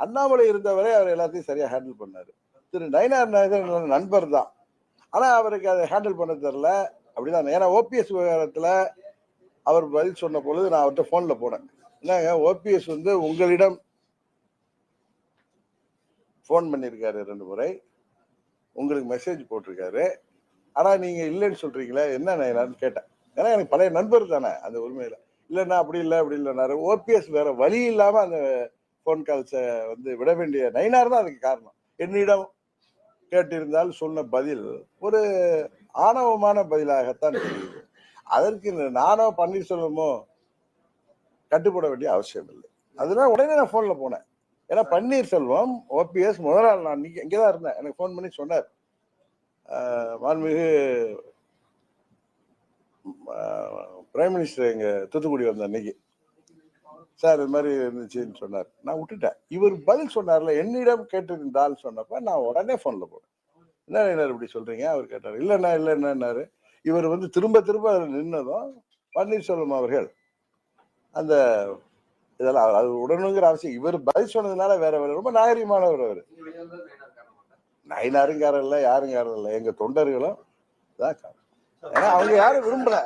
அண்ணாமலை இருந்தவரை அவர் எல்லாத்தையும் சரியா ஹேண்டில் பண்ணாரு. திரு நயினார் நாகேந்திரன் நண்பர் தான், ஆனா அவருக்கு அதை ஹேண்டில் பண்ண தெரியல. அப்படிதான். ஏன்னா ஓபிஎஸ் விவகாரத்துல அவர் பதில் சொன்ன பொழுது நான் அவர்கிட்ட போன்ல போனேன். என்னங்க, ஓபிஎஸ் வந்து உங்களிடம் போன் பண்ணியிருக்காரு 2 முறை, உங்களுக்கு மெசேஜ் போட்டிருக்காரு, ஆனா நீங்க இல்லைன்னு சொல்றீங்களே, என்ன நயினார்னு கேட்டேன். ஏன்னா எனக்கு பழைய நண்பர் தானே அந்த உரிமையில. இல்லைன்னா அப்படி இல்லை அப்படி இல்லைனாரு. ஓபிஎஸ் வேற வழி இல்லாம அந்த போன் கால்ஸை வந்து விட வேண்டிய நயினார் தான் அதுக்கு காரணம். என்னிடம் கேட்டிருந்தால் சொன்ன பதில் ஒரு ஆணவமான பதிலாகத்தான் தெரியுது. அதற்கு நானோ பன்னீர்செல்வமோ கட்டுப்பட வேண்டிய அவசியம் இல்லை. அதனால உடனே நான் போன்ல போனேன். ஏன்னா பன்னீர்செல்வம் ஓபிஎஸ் முதல் நாள் நான் இங்கதான் இருந்தேன், எனக்கு போன் பண்ணி சொன்னார். மாண்புமிகு பிரைம் மினிஸ்டர் எங்க தூத்துக்குடி வந்த அன்னைக்கு, சார் இது மாதிரி இருந்துச்சுன்னு சொன்னார். நான் விட்டுட்டேன். இவர் பதில் சொன்னார்ல, என்னிடம் கேட்டிருந்தால் சொன்னப்ப நான் உடனே போன்ல போனேன். என்ன இப்படி சொல்றீங்க அவர் கேட்டார். இல்லைண்ணா இல்லைன்னாரு. இவர் வந்து திரும்ப திரும்ப நின்னதும் பன்னீர்செல்வம் அவர்கள் அந்த இதெல்லாம் அது உடனுங்கிற அவசியம், இவர் பதில் சொன்னதுனால வேற வேற ரொம்ப நாகரிகமானவர் அவர். நயினாருங்காரர் இல்ல, யாருங்காரர் இல்ல, எங்க தொண்டர்களும் தான் காரணம். ஏன்னா அவங்க யாரும் விரும்பல.